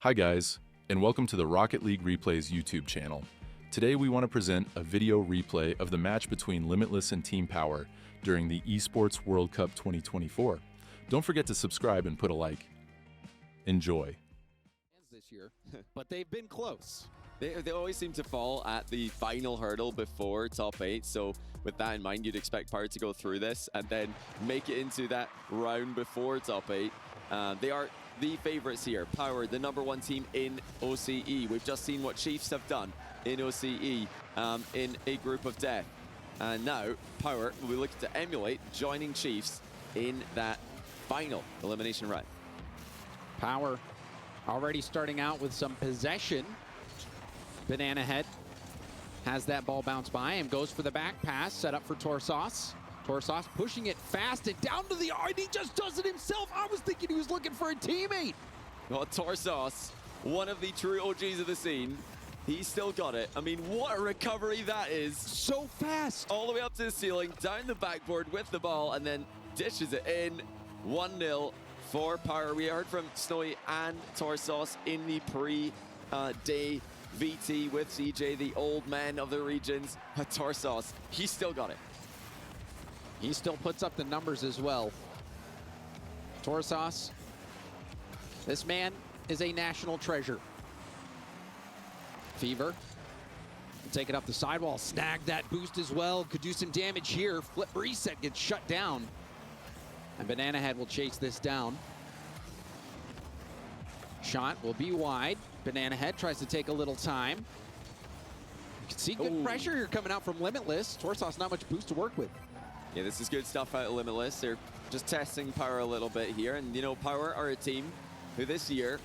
Hi guys, and welcome to the Rocket League Replays YouTube channel. Today we want to present a video replay of the match between Limitless and Team Power during the Esports World Cup 2024. Don't forget to subscribe and put a like. Enjoy. This year, but they've been close. They always seem to fall at the final hurdle before top 8, so with that in mind, you'd expect Power to go through this and then make it into that round before top 8. They are the favorites here. Power, the #1 team in OCE. We've just seen what Chiefs have done in OCE in a group of death. And now, Power will be looking to emulate joining Chiefs in that final elimination run. Power already starting out with some possession. Banana Head has that ball bounce by him, goes for the back pass, set up for Torsos. Torsos pushing it fast and down to the and he just does it himself. I was thinking he was looking for a teammate. Well, Torsos, one of the true OGs of the scene, he's still got it. I mean, what a recovery that is. So fast. All the way up to the ceiling, down the backboard with the ball, and then dishes it in. 1-0 for Power. We heard from Snowy and Torsos in the pre-day VT with CJ, the old man of the regions. Torsos, he's still got it. He still puts up the numbers as well. Torsos, this man is a national treasure. Fever, take it up the sidewall, snag that boost as well. Could do some damage here. Flip reset gets shut down. And Banana Head will chase this down. Shot will be wide. Banana Head tries to take a little time. You can see good pressure here coming out from Limitless. Torsos not much boost to work with. Yeah, this is good stuff out of Limitless. They're just testing Power a little bit here. And, you know, Power are a team who this year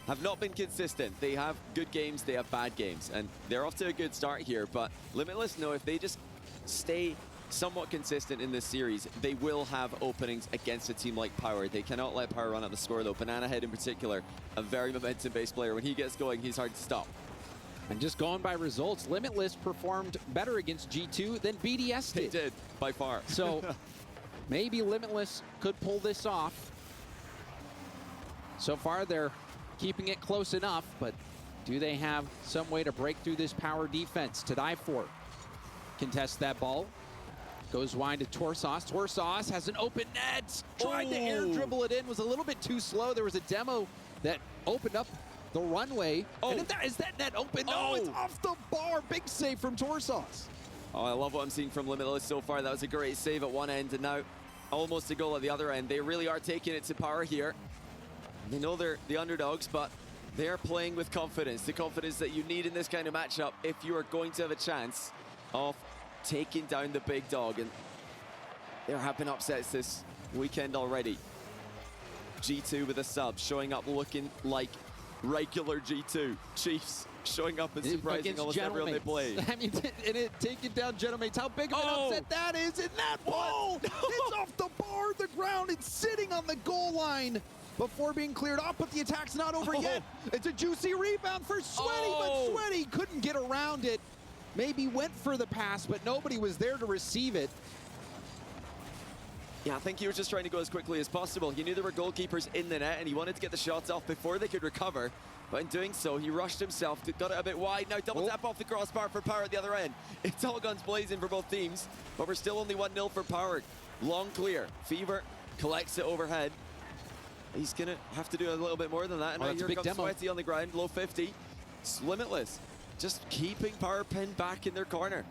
have not been consistent. They have good games, they have bad games. And they're off to a good start here. But Limitless know if they just stay somewhat consistent in this series, they will have openings against a team like Power. They cannot let Power run out the score, though. Banana Head in particular, a very momentum-based player. When he gets going, he's hard to stop. And just going by results, Limitless performed better against G2 than BDS did. They did, by far. So maybe Limitless could pull this off. So far, they're keeping it close enough, but do they have some way to break through this Power defense to die for? Contest that ball. Goes wide to Torsos. Torsos has an open net. Tried to air dribble it in. Was a little bit too slow. There was a demo that opened up the runway. And is that net open? No, it's off the bar. Big save from Torsos. Oh, I love what I'm seeing from Limitless so far. That was a great save at one end, and now almost a goal at the other end. They really are taking it to Power here. They know they're the underdogs, but they are playing with confidence. The confidence that you need in this kind of matchup if you are going to have a chance of taking down the big dog. And there have been upsets this weekend already. G2 with a sub, showing up looking like regular G2. Chiefs showing up and surprising almost everyone they play. I mean, and it taking down Gentlemates. How big of an upset that is, and that ball, it's off the bar, the ground, it's sitting on the goal line before being cleared off, but the attack's not over yet. It's a juicy rebound for Sweaty, but Sweaty couldn't get around it. Maybe went for the pass, but nobody was there to receive it. Yeah, I think he was just trying to go as quickly as possible. He knew there were goalkeepers in the net, and he wanted to get the shots off before they could recover. But in doing so, he rushed himself, got it a bit wide. Now double tap off the crossbar for Power at the other end. It's all guns blazing for both teams, but we're still only 1-0 for Power. Long clear. Fever collects it overhead. He's going to have to do a little bit more than that. And now here comes Sweaty on the ground, low 50. It's Limitless, just keeping Power pinned back in their corner.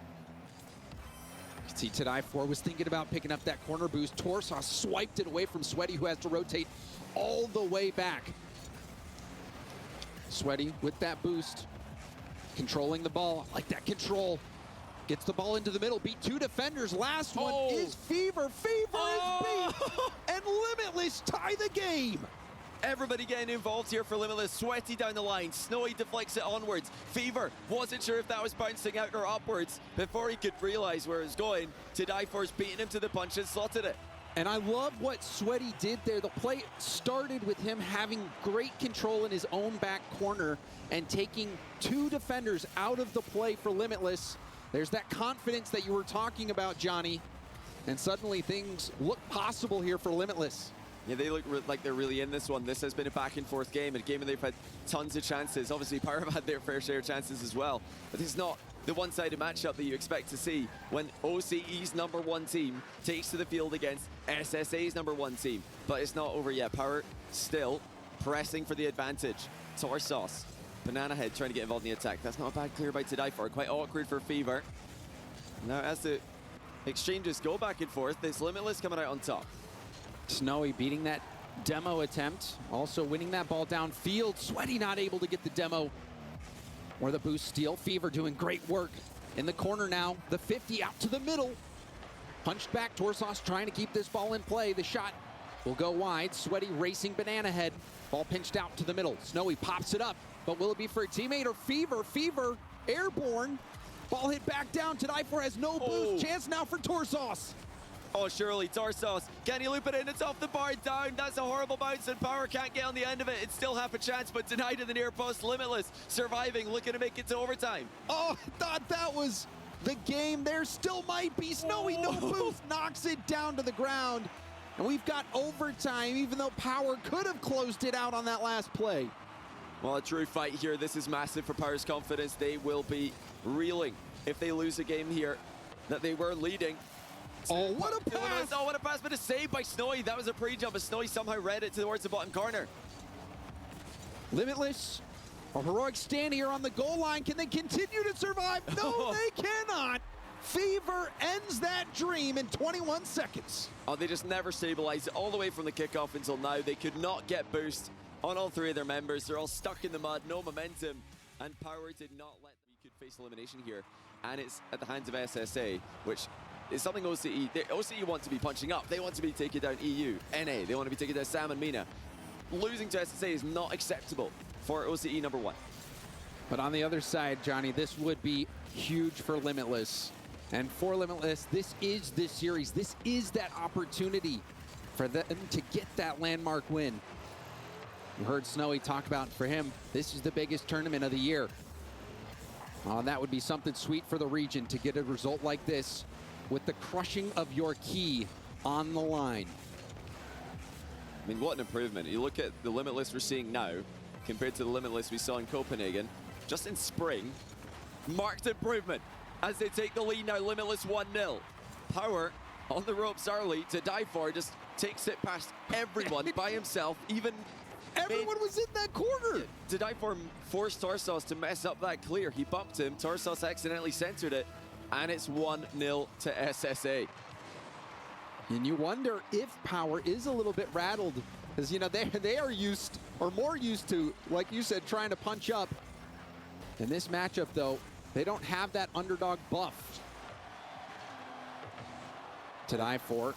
See, to die for was thinking about picking up that corner boost. Torsos swiped it away from Sweaty, who has to rotate all the way back. Sweaty with that boost, controlling the ball. I like that control. Gets the ball into the middle, beat 2 defenders. Last one is Fever. Fever is beat, and Limitless tie the game. Everybody getting involved here for Limitless. Sweaty down the line. Snowy deflects it onwards. Fever wasn't sure if that was bouncing out or upwards before he could realize where it was going. To die for's beating him to the punch and slotted it. And I love what Sweaty did there. The play started with him having great control in his own back corner and taking 2 defenders out of the play for Limitless. There's that confidence that you were talking about, Johnny. And suddenly things look possible here for Limitless. Yeah, they look like they're really in this one. This has been a back and forth game, a game where they've had tons of chances. Obviously, Power have had their fair share of chances as well. But it's not the one-sided matchup that you expect to see when OCE's #1 team takes to the field against SSA's #1 team. But it's not over yet. Power still pressing for the advantage. Torsos, Banana Head trying to get involved in the attack. That's not a bad clear by to die for. Quite awkward for Fever. Now as the exchanges go back and forth, this Limitless coming out on top. Snowy beating that demo attempt, also winning that ball downfield. Sweaty not able to get the demo or the boost steal. Fever doing great work in the corner now. The 50 out to the middle. Punched back, Torsos trying to keep this ball in play. The shot will go wide. Sweaty racing Banana Head. Ball pinched out to the middle. Snowy pops it up, but will it be for a teammate or Fever? Fever airborne. Ball hit back down. To die for has no boost. Chance now for Torsos. Oh, surely, Torsos. Can he loop it in? It's off the bar, down. That's a horrible bounce, and Power can't get on the end of it. It's still half a chance, but denied in the near post. Limitless surviving, looking to make it to overtime. Oh, I thought that was the game. There still might be. Snowy, no boost, knocks it down to the ground. And we've got overtime, even though Power could have closed it out on that last play. Well, a true fight here. This is massive for Power's confidence. They will be reeling if they lose a game here that they were leading. Oh, what a pass! Oh, what a pass, but a save by Snowy. That was a pre-jump, but Snowy somehow read it towards the bottom corner. Limitless, a heroic stand here on the goal line. Can they continue to survive? No, they cannot. Fever ends that dream in 21 seconds. Oh, they just never stabilized it all the way from the kickoff until now. They could not get boost on all three of their members. They're all stuck in the mud, no momentum, and Power did not let them. You could face elimination here, and it's at the hands of SSA, which is something OCE want to be punching up. They want to be taking down EU, NA. They want to be taking down Sam and Mina. Losing to SSA is not acceptable for OCE #1. But on the other side, Johnny, this would be huge for Limitless. And for Limitless, this is this series. This is that opportunity for them to get that landmark win. You heard Snowy talk about, for him, this is the biggest tournament of the year. That would be something sweet for the region to get a result like this with the crushing of your key on the line. I mean, what an improvement. You look at the Limitless we're seeing now compared to the Limitless we saw in Copenhagen just in spring. Marked improvement as they take the lead now. Limitless 1-0. Power on the ropes early. To die for just takes it past everyone by himself. Even everyone was in that corner. To die for forced Torsos to mess up that clear. He bumped him. Torsos accidentally centered it, and it's 1-0 to SSA. And you wonder if Power is a little bit rattled, because you know they are used, or more used to, like you said, trying to punch up. In this matchup, though, they don't have that underdog buff. To die for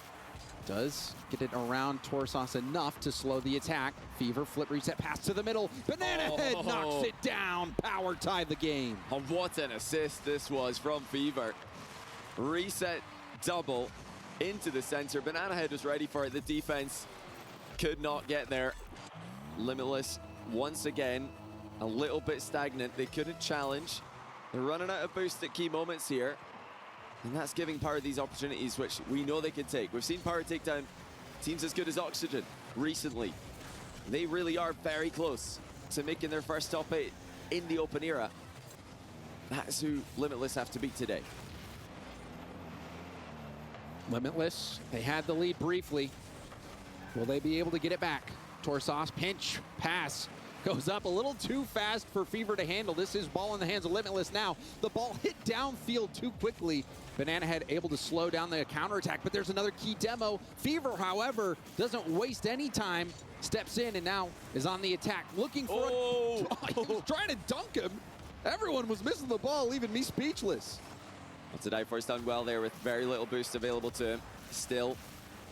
does get it around Torsos enough to slow the attack. Fever flip reset pass to the middle. Banana Head knocks it down. Power tied the game. Oh, what an assist this was from Fever. Reset double into the center. Banana Head was ready for it. The defense could not get there. Limitless once again a little bit stagnant. They couldn't challenge. They're running out of boost at key moments here. And that's giving Power these opportunities, which we know they can take. We've seen Power take down teams as good as Oxygen recently. They really are very close to making their first top 8 in the open era. That's who Limitless have to beat today. Limitless, they had the lead briefly. Will they be able to get it back? Torsos, pinch, pass. Goes up a little too fast for Fever to handle. This is ball in the hands of Limitless now. The ball hit downfield too quickly. Banana Head able to slow down the counterattack, but there's another key demo. Fever, however, doesn't waste any time. Steps in and now is on the attack. Looking for he was trying to dunk him. Everyone was missing the ball, leaving me speechless. Well, to die for done well there with very little boost available to him. Still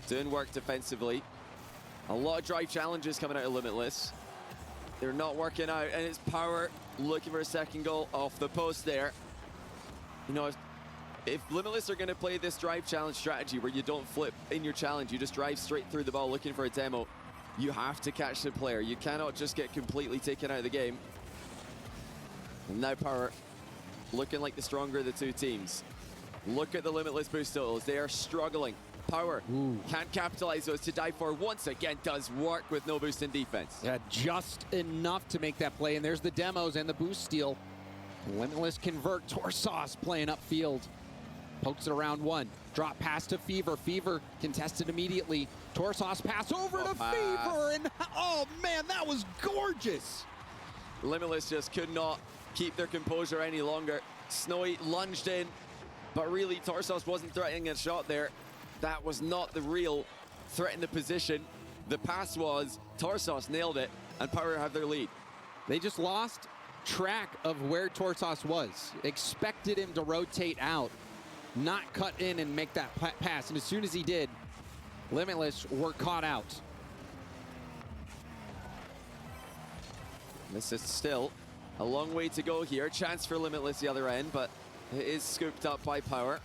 doing work defensively. A lot of drive challenges coming out of Limitless. They're not working out, and it's Power looking for a second goal off the post there. You know, if Limitless are going to play this drive challenge strategy where you don't flip in your challenge, you just drive straight through the ball looking for a demo, you have to catch the player. You cannot just get completely taken out of the game. And now Power looking like the stronger of the two teams. Look at the Limitless boost totals. They are struggling Power can't capitalize those to die for. Once again, does work with no boost in defense. Yeah, just enough to make that play. And there's the demos and the boost steal. Limitless convert. Torsos playing upfield. Pokes it around one. Drop pass to Fever. Fever contested immediately. Torsos pass over to Fever. And oh man, that was gorgeous. Limitless just could not keep their composure any longer. Snowy lunged in, but really Torsos wasn't threatening a shot there. That was not the real threat in the position. The pass was. Torsos nailed it, and Power have their lead. They just lost track of where Torsos was. Expected him to rotate out, not cut in and make that pass. And as soon as he did, Limitless were caught out. This is still a long way to go here. Chance for Limitless the other end, but it is scooped up by Power.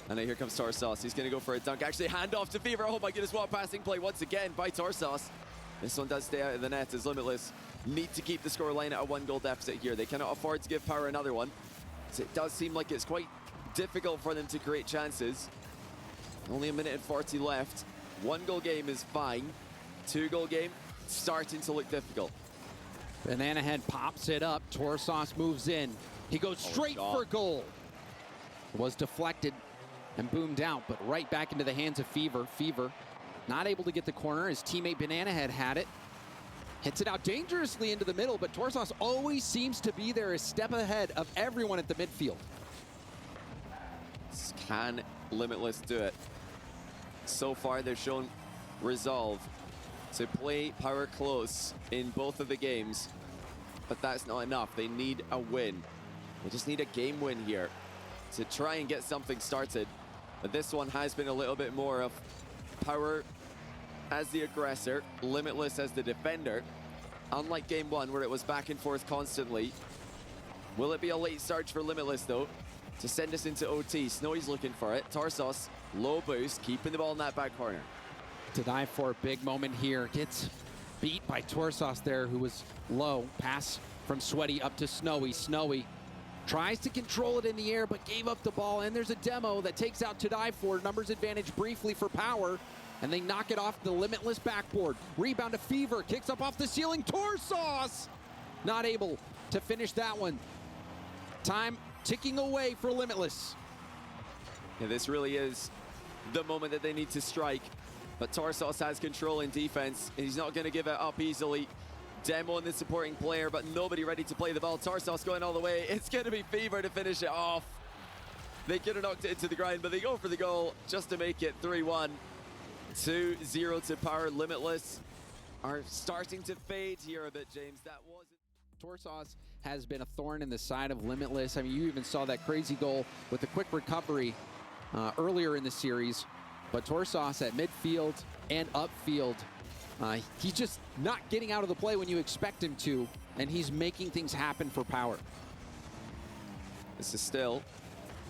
And now here comes Torsos. He's going to go for a dunk. Actually, hand off to Fever. Oh my goodness, what a passing play once again by Torsos. This one does stay out of the net as Limitless need to keep the scoreline at a 1-goal deficit here. They cannot afford to give Power another one. So it does seem like it's quite difficult for them to create chances. Only a minute and 40 left. 1-goal game is fine. 2-goal game starting to look difficult. Banana Head pops it up. Torsos moves in. He goes straight for goal. It was deflected and boomed out, but right back into the hands of Fever. Fever not able to get the corner. His teammate Banana Head had it. Hits it out dangerously into the middle, but Torsos always seems to be there a step ahead of everyone at the midfield. Can Limitless do it? So far, they've shown resolve to play Power close in both of the games, but that's not enough. They need a win. They just need a game win here to try and get something started. But this one has been a little bit more of Power as the aggressor, Limitless as the defender. Unlike game one, where it was back and forth constantly. Will it be a late start for Limitless, though, to send us into OT? Snowy's looking for it. Torsos, low boost, keeping the ball in that back corner. To die for a big moment here. Gets beat by Torsos there, who was low. Pass from Sweaty up to Snowy. Snowy tries to control it in the air, but gave up the ball. And there's a demo that takes out To Die For. Numbers advantage briefly for Power. And they knock it off the Limitless backboard. Rebound to Fever. Kicks up off the ceiling. Torsos not able to finish that one. Time ticking away for Limitless. Yeah, this really is the moment that they need to strike. But Torsos has control in defense, and he's not going to give it up easily. Demo in the supporting player, but nobody ready to play the ball. Torsos going all the way. It's going to be Fever to finish it off. They could have knocked it into the ground, but they go for the goal just to make it 3-1. 2-0 to Power. Limitless are starting to fade here a bit, James. That wasn't... Torsos has been a thorn in the side of Limitless. I mean, you even saw that crazy goal with the quick recovery earlier in the series. But Torsos at midfield and upfield, he's just not getting out of the play when you expect him to, and he's making things happen for Power. This is still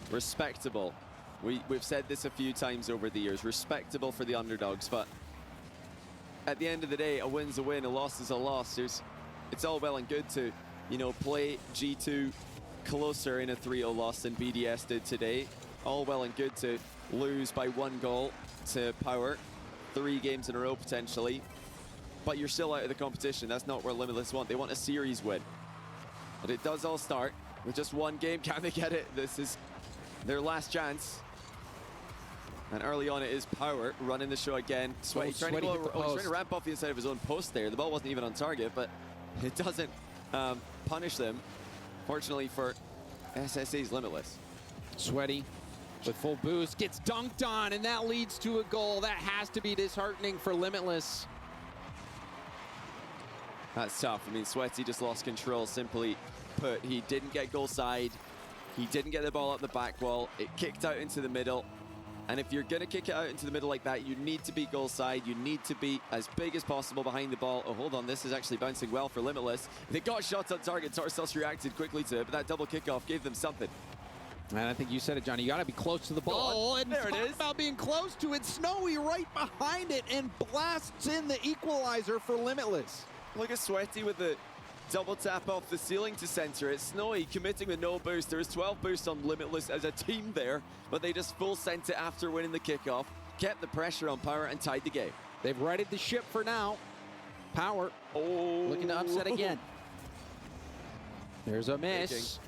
respectable. We've said this a few times over the years, respectable for the underdogs, but at the end of the day, a win's a win, a loss is a loss. It's all well and good to, you know, play G2 closer in a 3-0 loss than BDS did today. All well and good to lose by 1 goal to Power, 3 games in a row potentially, but you're still out of the competition. That's not where Limitless want. They want a series win. But it does all start with just 1 game. Can they get it? This is their last chance. And early on, it is Power running the show again. Sweaty trying to ramp off the inside of his own post there. The ball wasn't even on target, but it doesn't punish them. Fortunately for SSA's Limitless. Sweaty with full boost gets dunked on, and that leads to a goal. That has to be disheartening for Limitless. That's tough. I mean, Sweaty just lost control, simply put. He didn't get goal side. He didn't get the ball up the back wall. It kicked out into the middle. And if you're going to kick it out into the middle like that, you need to be goal side. You need to be as big as possible behind the ball. Oh, hold on. This is actually bouncing well for Limitless. They got shots on target. Torsos reacted quickly to it, but that double kickoff gave them something. And I think you said it, Johnny. You got to be close to the ball. And there it is. About being close to it. Snowy right behind it and blasts in the equalizer for Limitless. Look at Sweaty with the double tap off the ceiling to center it. Snowy committing with no boost. There was 12 boosts on Limitless as a team there, but they just full sent it after winning the kickoff. kept the pressure on Power and tied the game. They've righted the ship for now. Power looking to upset again. There's a miss.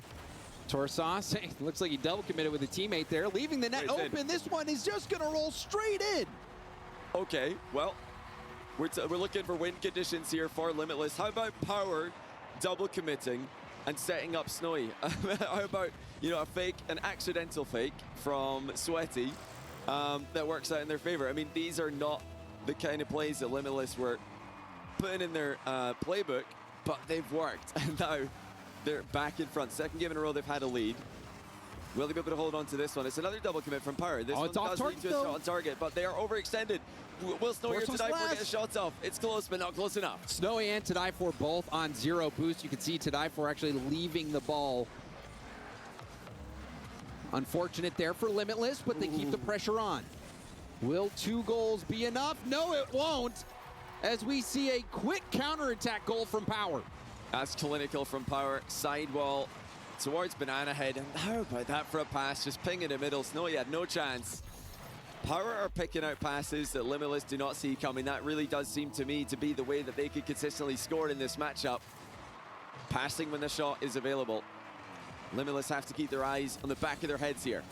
Torsos, looks like he double committed with a teammate there, leaving the net open. This one is just going to roll straight in. Okay, well, we're looking for win conditions here for Limitless. How about Power double committing and setting up Snowy? How about, you know, an accidental fake from Sweaty that works out in their favor? I mean, these are not the kind of plays that Limitless were putting in their playbook, but they've worked. And now they're back in front. Second game in a row they've had a lead. Will they be able to hold on to this one? It's another double commit from Power. This one does lead to a shot on target, but they are overextended. Will Snowy or Tadai get the shots off? It's close, but not close enough. Snowy and Tadai both on 0 boost. You can see Tadai actually leaving the ball. Unfortunate there for Limitless, but they keep the pressure on. Will 2 goals be enough? No, it won't, as we see a quick counterattack goal from Power. That's clinical from Power. Sidewall towards Banana Head. And how about that for a pass? Just ping in the middle. Snowy had no chance. Power are picking out passes that Limitless do not see coming. That really does seem to me to be the way that they could consistently score in this matchup. Passing when the shot is available. Limitless have to keep their eyes on the back of their heads here.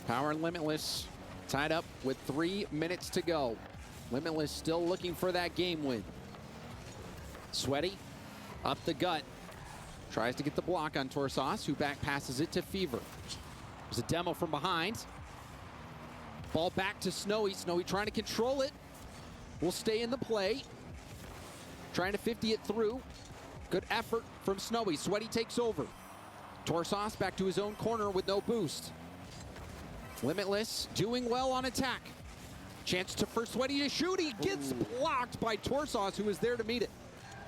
Power and Limitless tied up with 3 minutes to go. Limitless still looking for that game win. Sweaty up the gut. Tries to get the block on Torsos, who back passes it to Fever. There's a demo from behind. Ball back to Snowy. Snowy trying to control it. Will stay in the play. Trying to 50 it through. Good effort from Snowy. Sweaty takes over. Torsos back to his own corner with no boost. Limitless doing well on attack. Chance for Sweaty to shoot. He gets blocked by Torsos, who is there to meet it.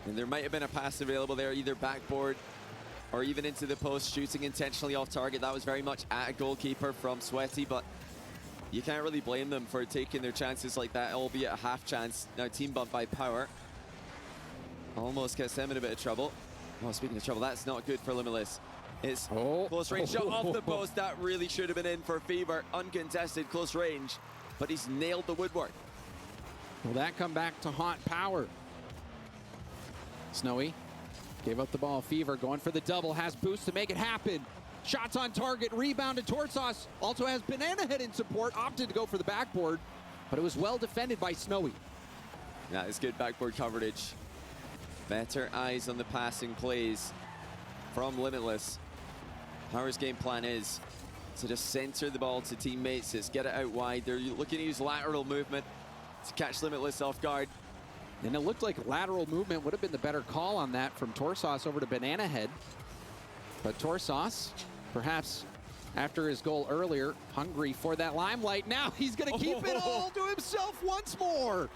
And there might have been a pass available there, either backboard or even into the post, shooting intentionally off target. That was very much at a goalkeeper from Sweaty, but you can't really blame them for taking their chances like that, albeit a half chance. Now team bump by Power. Almost gets them in a bit of trouble. Oh, speaking of trouble, that's not good for Limitless. It's close range shot off the post. That really should have been in for Fever. Uncontested, close range, but he's nailed the woodwork. Will that come back to haunt Power? Snowy gave up the ball. Fever going for the double, has boost to make it happen. Shots on target, rebound to Torsos. Also has Banana Head in support, opted to go for the backboard, but it was well defended by Snowy. That is good backboard coverage. Better eyes on the passing plays from Limitless. Power's game plan is to just center the ball to teammates. It's get it out wide. They're looking to use lateral movement to catch Limitless off guard. And it looked like lateral movement would have been the better call on that from Torsos over to Banana Head. But Torsos, perhaps after his goal earlier, hungry for that limelight. Now he's going to keep it all to himself once more.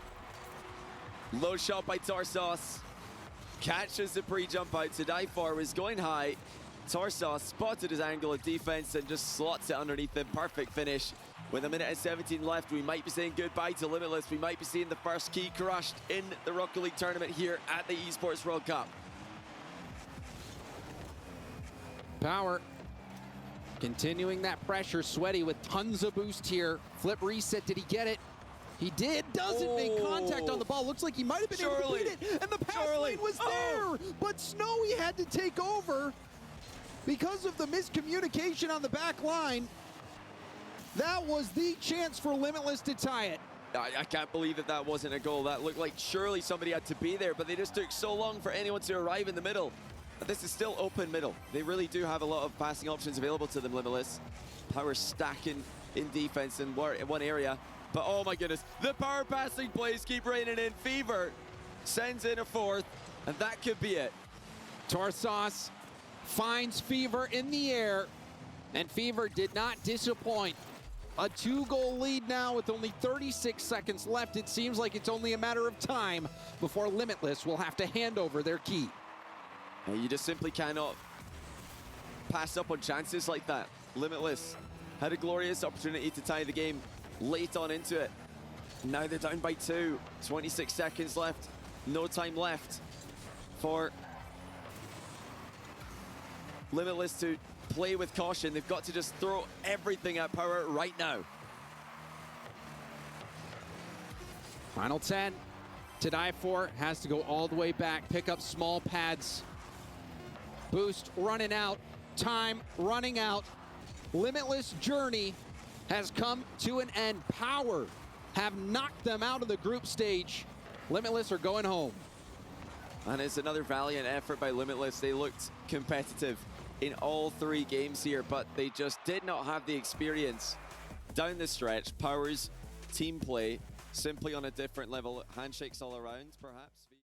Low shot by Torsos. Catches the pre-jump out. Tadai was going high. Torsos spotted his angle of defense and just slots it underneath him. Perfect finish. With 1 minute and 17 left, we might be saying goodbye to Limitless. We might be seeing the first key crushed in the Rocket League tournament here at the Esports World Cup. Power continuing that pressure. Sweaty with tons of boost here. Flip reset, did he get it? He did, doesn't make contact on the ball. Looks like he might have been able to beat it, and the pass lane was there, but Snowy had to take over because of the miscommunication on the back line. That was the chance for Limitless to tie it. I can't believe that that wasn't a goal. That looked like surely somebody had to be there, but they just took so long for anyone to arrive in the middle. But this is still open middle. They really do have a lot of passing options available to them, Limitless. Power stacking in defense in one area. But oh my goodness, the power passing plays keep raining in. Fever sends in a fourth, and that could be it. Torsos finds Fever in the air, and Fever did not disappoint. A 2-goal lead now with only 36 seconds left. It seems like it's only a matter of time before Limitless will have to hand over their key. You just simply cannot pass up on chances like that. Limitless had a glorious opportunity to tie the game late on into it. Now they're down by 2. 26 seconds left. No time left for Limitless to play with caution. They've got to just throw everything at Power right now. Final 10 to die for. Has to go all the way back. Pick up small pads. Boost running out. Time running out. Limitless journey has come to an end. Power have knocked them out of the group stage. Limitless are going home. And it's another valiant effort by Limitless. They looked competitive in all 3 games here, but they just did not have the experience down the stretch. Power's team play simply on a different level. Handshakes all around, perhaps.